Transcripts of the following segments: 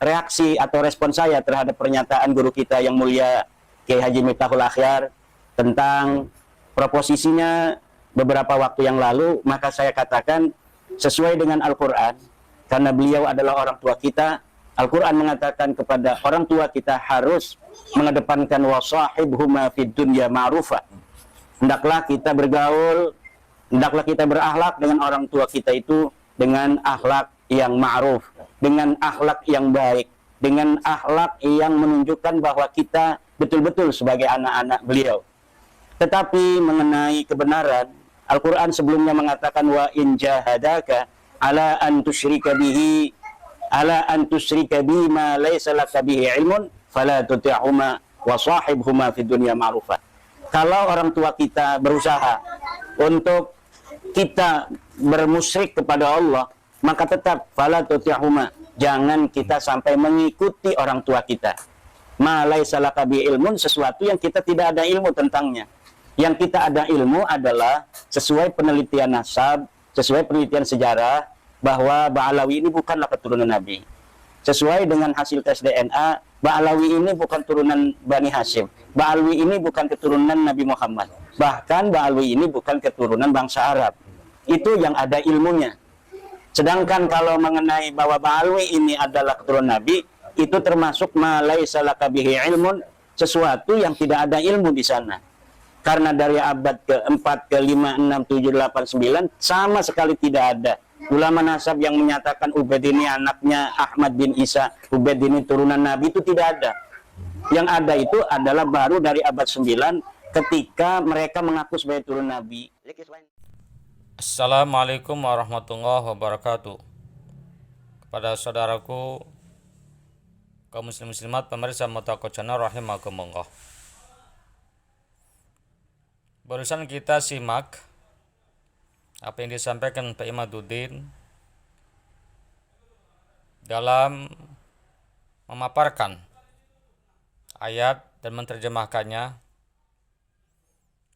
reaksi atau respon saya terhadap pernyataan guru kita yang mulia Kiai Haji Miftahul Akhyar tentang proposisinya beberapa waktu yang lalu, maka saya katakan sesuai dengan Al-Quran, karena beliau adalah orang tua kita. Al-Quran mengatakan kepada orang tua kita harus mengedepankan wasahibhuma fid dunya ma'rufa. Hendaklah kita bergaul, hendaklah kita berakhlak dengan orang tua kita itu dengan akhlak yang ma'ruf, dengan akhlak yang baik, dengan akhlak yang menunjukkan bahwa kita betul-betul sebagai anak-anak beliau. Tetapi mengenai kebenaran, Al-Quran sebelumnya mengatakan wa in jahadaka ala an tusyrika bihi ala an tusyrika bima laysa laka bihi ilmun fala tuti'huma wa sahibhuma fid dunya ma'rufa. Kalau orang tua kita berusaha untuk kita bermusyrik kepada Allah, maka tetap fala tuti'huma, jangan kita sampai mengikuti orang tua kita. Ma laysa laka bihi ilmun, sesuatu yang kita tidak ada ilmu tentangnya. Yang kita ada ilmu adalah sesuai penelitian nasab, sesuai penelitian sejarah, bahwa Ba'alawi ini bukanlah keturunan Nabi. Sesuai dengan hasil tes DNA, Ba'alawi ini bukan turunan Bani Hashim. Ba'alawi ini bukan keturunan Nabi Muhammad. Bahkan Ba'alawi ini bukan keturunan bangsa Arab. Itu yang ada ilmunya. Sedangkan kalau mengenai bahwa Ba'alawi ini adalah keturunan Nabi, itu termasuk ma laisa laka bihi ilmun, sesuatu yang tidak ada ilmu di sana. Karena dari abad ke-4, ke-5, 6, 7, 8, 9 sama sekali tidak ada ulama nasab yang menyatakan Ubaid ini anaknya Ahmad bin Isa, Ubaid ini turunan Nabi, itu tidak ada. Yang ada itu adalah baru dari abad 9 ketika mereka mengaku sebagai turun Nabi. Assalamualaikum warahmatullahi wabarakatuh. Kepada saudaraku kaum muslim-muslimat pemirsa Mutaqo Channel rahimakumullah. Barusan kita simak apa yang disampaikan Pak Imaduddin dalam memaparkan ayat dan menerjemahkannya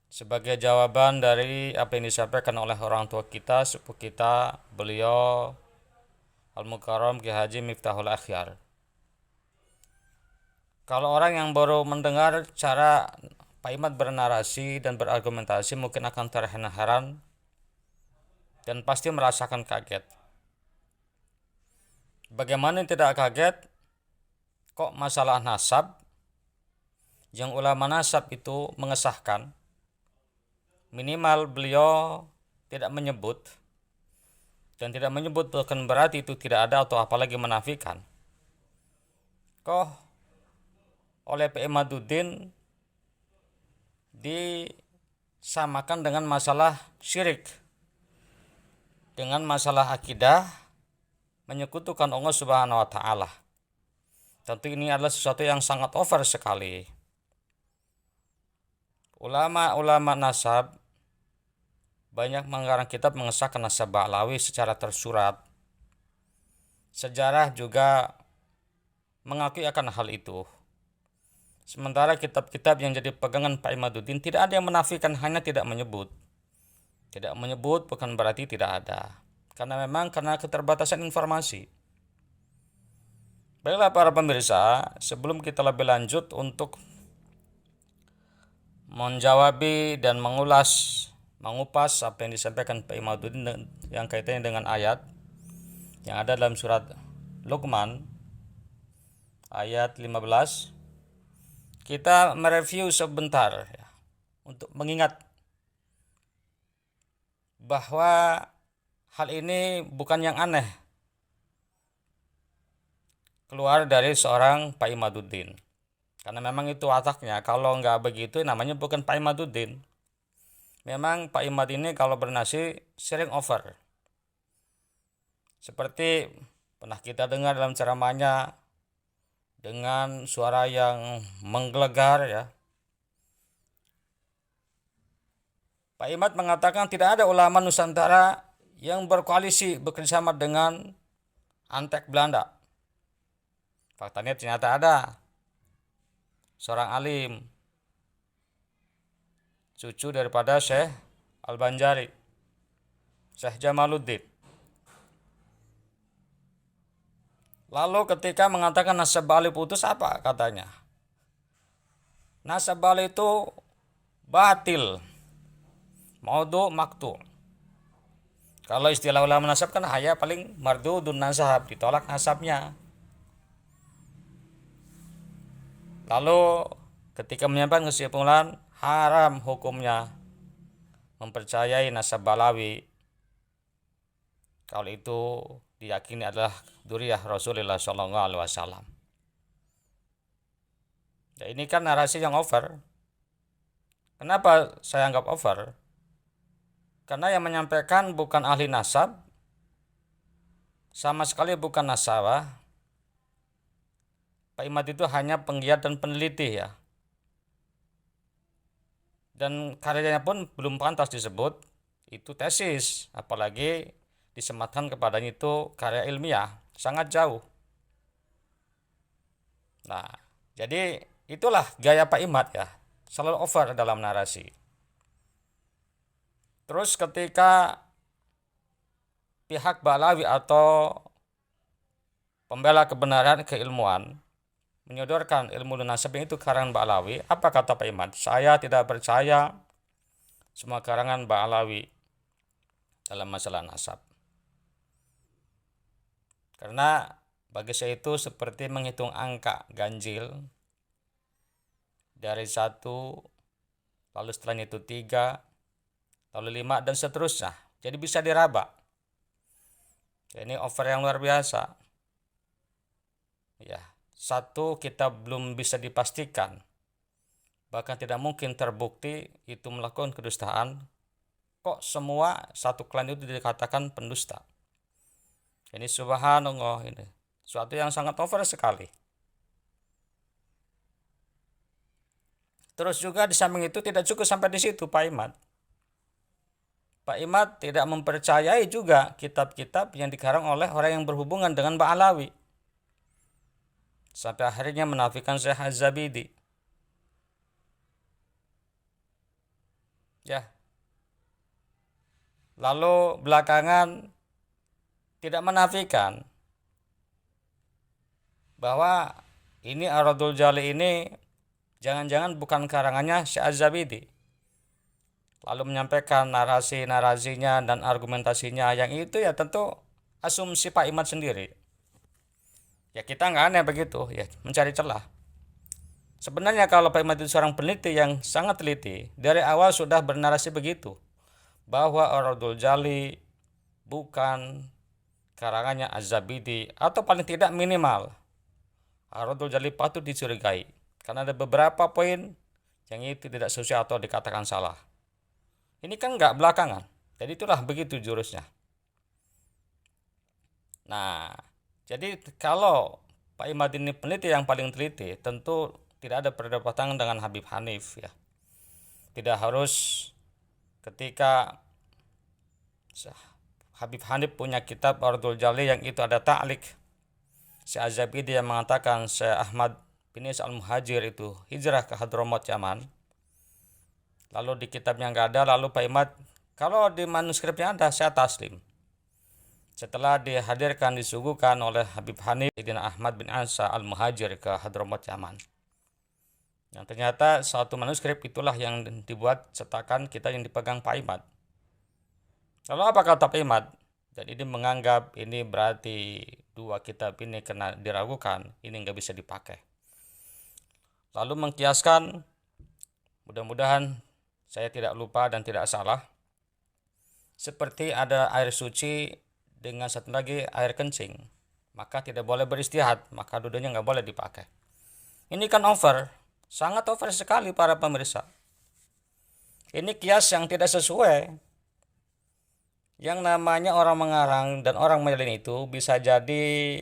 sebagai jawaban dari apa yang disampaikan oleh orang tua kita, sepupu kita, beliau Al-Mukarram Kiai Haji Miftahul Akhyar. Kalau orang yang baru mendengar cara Pak Imad bernarasi dan berargumentasi mungkin akan terheran-heran dan pasti merasakan kaget. Bagaimana tidak kaget? Kok masalah nasab yang ulama nasab itu mengesahkan, minimal beliau tidak menyebut, dan tidak menyebut bukan berarti itu tidak ada atau apalagi menafikan. Kok oleh Pak Imaduddin disamakan dengan masalah syirik, dengan masalah akidah, menyekutukan Allah Subhanahu wa taala. Tentu ini adalah sesuatu yang sangat over sekali. Ulama-ulama nasab banyak mengarang kitab mengesahkan nasab Ba'alawi secara tersurat. Sejarah juga mengakui akan hal itu. Sementara kitab-kitab yang jadi pegangan Pak Imaduddin tidak ada yang menafikan, hanya tidak menyebut. Tidak menyebut bukan berarti tidak ada. Karena memang karena keterbatasan informasi. Baiklah para pemirsa, sebelum kita lebih lanjut untuk menjawabi dan mengupas apa yang disampaikan Pak Imaduddin yang kaitannya dengan ayat yang ada dalam surat Luqman ayat 15, kita mereview sebentar ya, untuk mengingat bahwa hal ini bukan yang aneh keluar dari seorang Pak Imaduddin. Karena memang itu wataknya. Kalau nggak begitu namanya bukan Pak Imaduddin. Memang Pak Imad ini kalau bernasi sering over. Seperti pernah kita dengar dalam ceramahnya dengan suara yang menggelegar ya. Pak Imad mengatakan tidak ada ulama Nusantara yang berkoalisi bekerjasama dengan Antek Belanda. Faktanya ternyata ada seorang alim, cucu daripada Syekh Al-Banjari, Syekh Jamaluddin. Lalu ketika mengatakan nasab balik putus, apa katanya? Nasab balik itu batil, maudhu, maktu. Kalau istilah ulama nasab kan hanya paling mardudun nasab, ditolak nasabnya. Lalu ketika menyampaikan kesimpulan, haram hukumnya mempercayai nasab balawi kalau itu diyakini adalah dzurriyyah Rasulullah Shallallahu Alaihi Wasallam. Ya, ini kan narasi yang over. Kenapa saya anggap over? Karena yang menyampaikan bukan ahli nasab, sama sekali bukan nasabah. Pak Imad itu hanya penggiat dan peneliti ya. Dan karyanya pun belum pantas disebut itu tesis, apalagi disematkan kepadanya itu karya ilmiah, sangat jauh. Nah, jadi itulah gaya Pak Imad ya, selalu over dalam narasi. Terus ketika pihak Balawi atau pembela kebenaran keilmuan menyodorkan ilmu nasab itu karangan Ba'alawi, apa kata Pak Imad? Saya tidak percaya semua karangan Ba'alawi dalam masalah nasab. Karena bagi saya itu seperti menghitung angka ganjil dari 1, lalu setelahnya itu 3, lalu 5 dan seterusnya. Jadi bisa diraba. Ini over yang luar biasa. Ya. 1, kita belum bisa dipastikan, bahkan tidak mungkin terbukti itu melakukan kedustaan. Kok semua satu klan itu dikatakan pendusta? Ini subhanallah, ini suatu yang sangat over sekali. Terus juga di samping itu tidak cukup sampai di situ Pak Imad. Pak Imad tidak mempercayai juga kitab-kitab yang dikarang oleh orang yang berhubungan dengan Ba'alawi. Sampai akhirnya menafikan Syekh Az-Zabidi. Ya. Lalu belakangan tidak menafikan bahwa ini Ar-Raddul Jali ini jangan-jangan bukan karangannya Syekh Az-Zabidi. Lalu menyampaikan narasi-narasinya dan argumentasinya yang itu ya tentu asumsi Pak Imad sendiri. Ya kita nggak aneh begitu, ya mencari celah. Sebenarnya kalau Pak Imad itu seorang peneliti yang sangat teliti, dari awal sudah bernarasi begitu, bahwa Ar-Raddul Jali bukan karangannya Az-Zabidi, atau paling tidak minimal Ar-Raddul Jali patut dicurigai, karena ada beberapa poin yang itu tidak sesuai atau dikatakan salah. Ini kan nggak belakangan, jadi itulah begitu jurusnya. Nah, jadi kalau Pak Imad ini peneliti yang paling teliti, tentu tidak ada perdebatan dengan Habib Hanif ya. Tidak harus ketika Habib Hanif punya kitab Ar-Raddul Jali yang itu ada ta'liq Syekh Az-Zabidi yang mengatakan Syekh Ahmad bin Isa Al-Muhajir itu hijrah ke Hadramaut Yaman. Lalu di kitabnya nggak ada, lalu Pak Imad, kalau di manuskripnya ada, saya taslim. Setelah dihadirkan, disuguhkan oleh Habib Hanif Sayyidina Ahmad bin Isa Al-Muhajir ke Hadramaut Yaman. Yang ternyata satu manuskrip itulah yang dibuat cetakan kita yang dipegang Pak Imad. Lalu apa kata Pak Imad? Dan ini menganggap ini berarti 2 kitab ini kena diragukan, ini nggak bisa dipakai. Lalu mengkiaskan, mudah-mudahan saya tidak lupa dan tidak salah, seperti ada air suci dengan satu lagi air kencing, maka tidak boleh beristihad, maka dua-duanya nggak boleh dipakai. Ini kan over, sangat over sekali para pemirsa. Ini kias yang tidak sesuai. Yang namanya orang mengarang dan orang menyalin itu bisa jadi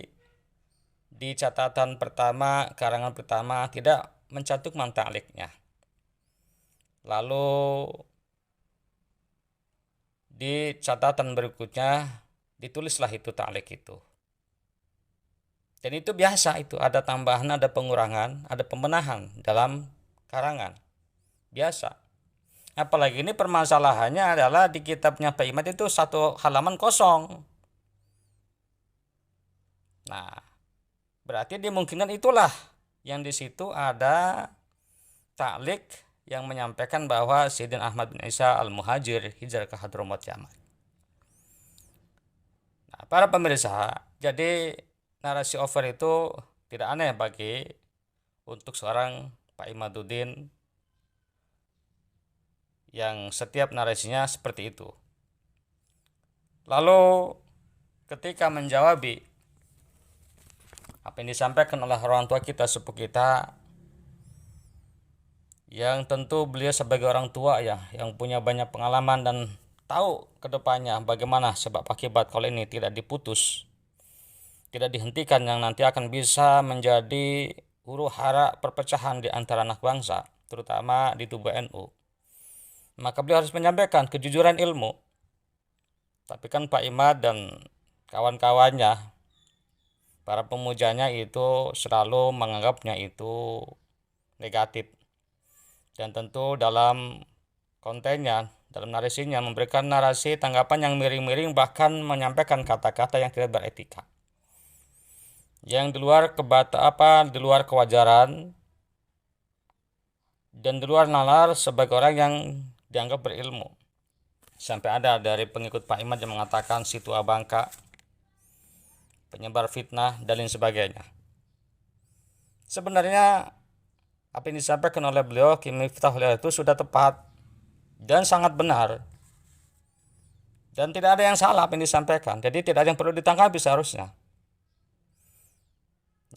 di catatan pertama, karangan pertama tidak mencantumkan ta'liqnya. Lalu di catatan berikutnya ditulislah itu ta'liq itu. Dan itu biasa, itu ada tambahan, ada pengurangan, ada pembenahan dalam karangan. Biasa. Apalagi ini permasalahannya adalah di kitabnya Pak Imad itu 1 halaman kosong. Nah, Berarti dimungkinkan itulah yang di situ ada taklik yang menyampaikan bahwa Sayyidina Ahmad bin Isa Al-Muhajir hijrah ke Hadramaut Yaman. Nah, para pemirsa, jadi narasi over itu tidak aneh bagi untuk seorang Pak Imaduddin yang setiap narasinya seperti itu. Lalu ketika menjawabi apa yang disampaikan oleh orang tua kita, sepupu kita, yang tentu beliau sebagai orang tua ya, yang punya banyak pengalaman dan tahu kedepannya bagaimana sebab akibat kalau ini tidak diputus, tidak dihentikan, yang nanti akan bisa menjadi huru hara perpecahan di antara anak bangsa, terutama di tubuh NU. Maka beliau harus menyampaikan kejujuran ilmu. Tapi kan Pak Imad dan kawan-kawannya, para pemujanya itu selalu menganggapnya itu negatif. Dan tentu dalam kontennya, dalam narasinya, memberikan narasi tanggapan yang miring-miring, bahkan menyampaikan kata-kata yang tidak beretika, yang di luar di luar kewajaran dan di luar nalar sebagai orang yang dianggap berilmu. Sampai ada dari pengikut Pak Imad yang mengatakan si tua bangka, penyebar fitnah, dan lain sebagainya. Sebenarnya apa yang disampaikan oleh beliau Ki Miftahul itu sudah tepat dan sangat benar, dan tidak ada yang salah apa yang disampaikan. Jadi tidak ada yang perlu ditanggapi seharusnya.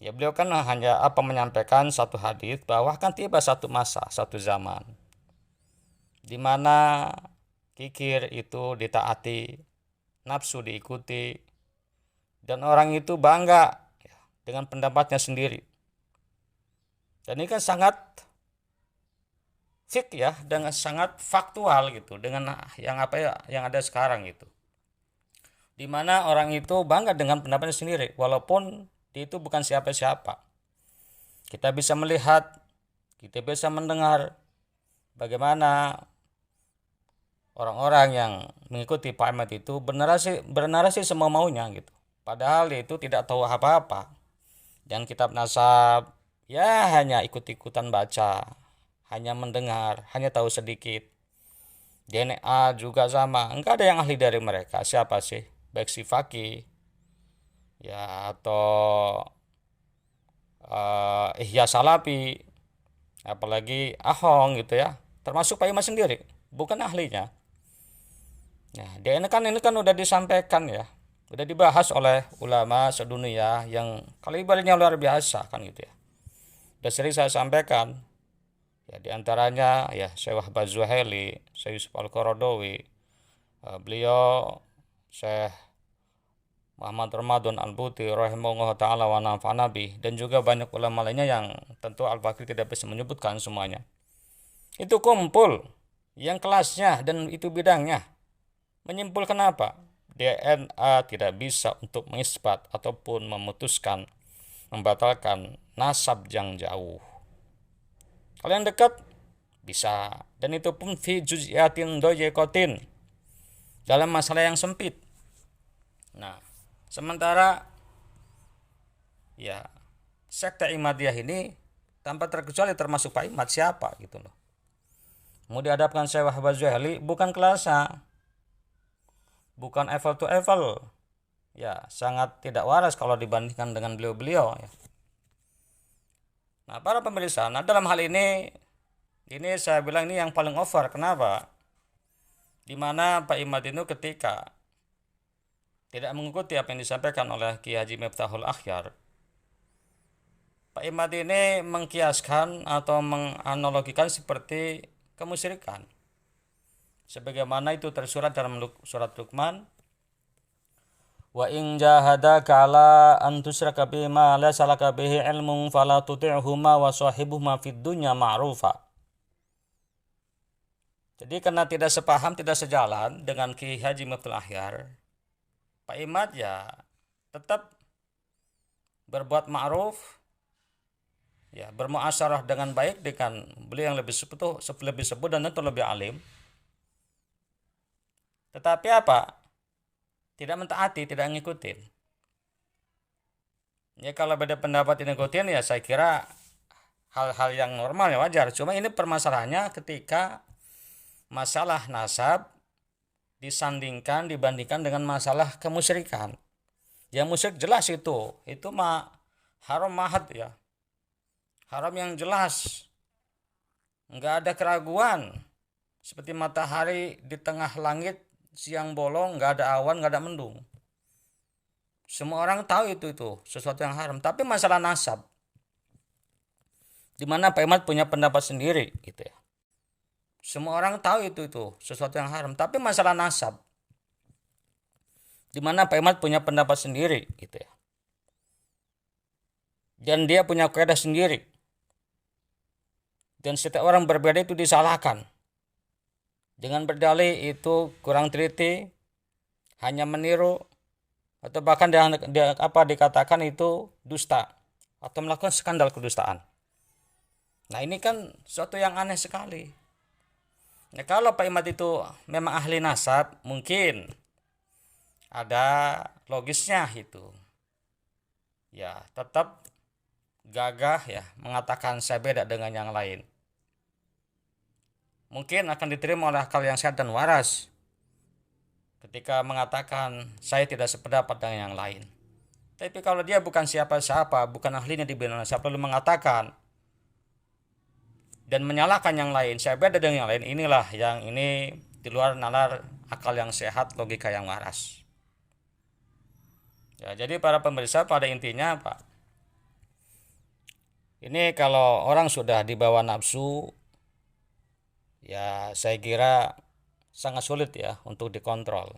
Ya, beliau kan hanya menyampaikan satu hadis bahwa akan tiba satu masa, satu zaman di mana kikir itu ditaati, nafsu diikuti, dan orang itu bangga dengan pendapatnya sendiri. Dan ini kan sangat fik ya, dengan sangat faktual gitu, dengan yang ada sekarang gitu. Di mana orang itu bangga dengan pendapatnya sendiri, walaupun dia itu bukan siapa-siapa. Kita bisa melihat, kita bisa mendengar bagaimana orang-orang yang mengikuti Pak Ahmad itu bernarasi semua maunya gitu. Padahal dia itu tidak tahu apa-apa. Dan kitab nasab ya hanya ikut-ikutan baca, hanya mendengar, hanya tahu sedikit. DNA juga sama, enggak ada yang ahli dari mereka. Siapa sih? Baik si Faki ya, atau Ihya Salafi, apalagi Ahong gitu ya. Termasuk Pak Imam sendiri, bukan ahlinya. Nah, ini kan udah disampaikan ya, udah dibahas oleh ulama sedunia yang kalibernya luar biasa kan gitu ya. Udah sering saya sampaikan ya, diantaranya ya Syekh Wahbah Zuhaili, Syekh Yusuf Al-Qaradawi, beliau Syekh Muhammad Ramadan Al-Buti rahimahullah ta'ala wa nafa'ana bih, dan juga banyak ulama lainnya yang tentu Al-Bakri tidak bisa menyebutkan semuanya. Itu kumpul yang kelasnya dan itu bidangnya menyimpulkan apa? DNA tidak bisa untuk mengisbat ataupun memutuskan, membatalkan nasab yang jauh. Kalau yang dekat bisa, dan itu pun fi juz'iyatin doyekotin, dalam masalah yang sempit. Nah, sementara ya sekte Imadiyah ini tanpa terkecuali termasuk Pak Imad siapa gitu loh. Mau dihadapkan Syekh Wahbah Zuhaili bukan kelasnya, bukan apple to apple. Ya, sangat tidak waras kalau dibandingkan dengan beliau-beliau ya. Nah, para pemirsa, dalam hal ini saya bilang ini yang paling over. Kenapa? Dimana Pak Imad itu ketika tidak mengikuti apa yang disampaikan oleh Ki Haji Miftahul Akhyar, Pak Imad ini mengkiaskan atau menganalogikan seperti kemusyrikan. Sebagaimana itu tersurat dalam surat Luqman, wa in jahadaka ala an tusyraka bima laysa laka bihi ilmun fala tuti'huma wa sahibuhuma fid dunya ma'rufa. Jadi karena tidak sepaham, tidak sejalan dengan Ki Haji Miftahul Akhyar, Pak Imad ya tetap berbuat ma'ruf ya, bermuasyarah dengan baik dengan beliau yang lebih sepuh dan tentu lebih alim. Tetapi apa? Tidak mentaati, tidak ngikutin. Ya kalau beda pendapat diikutin ya saya kira hal-hal yang normal ya wajar. Cuma ini permasalahannya ketika masalah nasab dibandingkan dengan masalah kemusyrikan. Ya musyrik jelas itu mah haram mahat ya, haram yang jelas, nggak ada keraguan. Seperti matahari di tengah langit siang bolong, nggak ada awan, nggak ada mendung. Semua orang tahu itu sesuatu yang haram. Tapi masalah nasab, di mana Pak Imad punya pendapat sendiri gitu ya. Semua orang tahu itu sesuatu yang haram. Tapi masalah nasab, di mana Pak Imad punya pendapat sendiri gitu ya. Dan dia punya kaidah sendiri. Dan setiap orang berbeda itu disalahkan. Dengan berdalih itu kurang teliti, hanya meniru, atau bahkan dikatakan itu dusta atau melakukan skandal kedustaan. Nah ini kan sesuatu yang aneh sekali. Nah, kalau Pak Imad itu memang ahli nasab, mungkin ada logisnya itu. Ya, tetap gagah ya mengatakan saya beda dengan yang lain. Mungkin akan diterima oleh akal yang sehat dan waras ketika mengatakan saya tidak sependapat dengan yang lain. Tapi kalau dia bukan siapa-siapa, bukan ahlinya di bidang nasab, lalu mengatakan dan menyalahkan yang lain, saya beda dengan yang lain, inilah yang ini di luar nalar akal yang sehat, logika yang waras. Ya, jadi para pemirsa pada intinya Pak, ini kalau orang sudah dibawa nafsu, ya saya kira sangat sulit ya untuk dikontrol.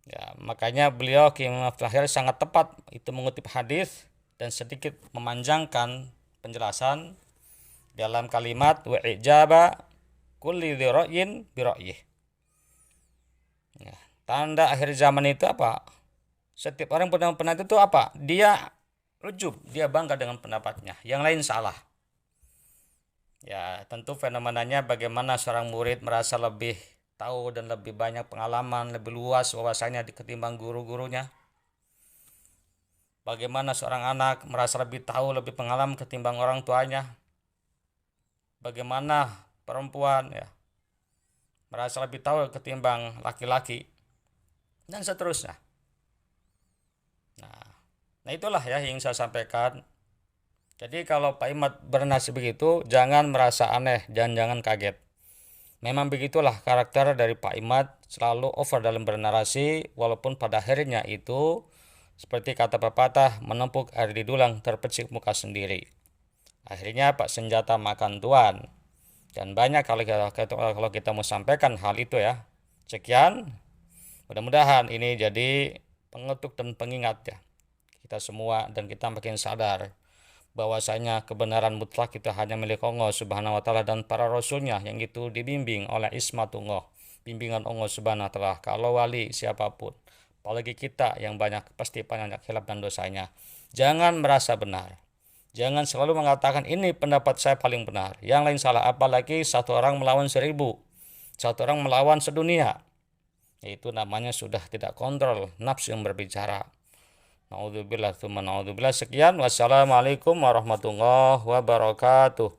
Ya, makanya beliau Kiai Muhammad Tahir sangat tepat itu mengutip hadis dan sedikit memanjangkan penjelasan dalam kalimat wa ijaba kulli dzira'in bi ra'yih. Ya, tanda akhir zaman itu apa? Setiap orang punya pendapat itu apa? Dia ujub, dia bangga dengan pendapatnya, yang lain salah. Ya, tentu fenomenanya bagaimana seorang murid merasa lebih tahu dan lebih banyak pengalaman, lebih luas wawasannya ketimbang guru-gurunya. Bagaimana seorang anak merasa lebih tahu, lebih pengalaman ketimbang orang tuanya. Bagaimana perempuan ya merasa lebih tahu ketimbang laki-laki dan seterusnya. Nah itulah ya yang saya sampaikan. Jadi kalau Pak Imad bernasib begitu, jangan merasa aneh dan jangan kaget. Memang begitulah karakter dari Pak Imad, selalu over dalam bernarasi, walaupun pada akhirnya itu seperti kata pepatah, menempuk air di dulang terpecik muka sendiri. Akhirnya Pak senjata makan tuan. Dan banyak kalau kita mau sampaikan hal itu ya. Sekian, mudah-mudahan ini jadi pengetuk dan pengingat ya kita semua, dan kita makin sadar bahwasanya kebenaran mutlak itu hanya milik Allah Subhanahu wa taala dan para rasulnya yang itu dibimbing oleh ismatullah, bimbingan Allah Subhanahu wa taala. Kalau wali siapapun, apalagi kita yang banyak pasti banyak khilaf dan dosanya. Jangan merasa benar. Jangan selalu mengatakan ini pendapat saya paling benar, yang lain salah. Apalagi satu orang melawan 1000, satu orang melawan sedunia. Itu namanya sudah tidak kontrol nafsu yang berbicara. Naudzubillah tsumma naudzubillah. Sekian, wassalamualaikum warahmatullahi wabarakatuh.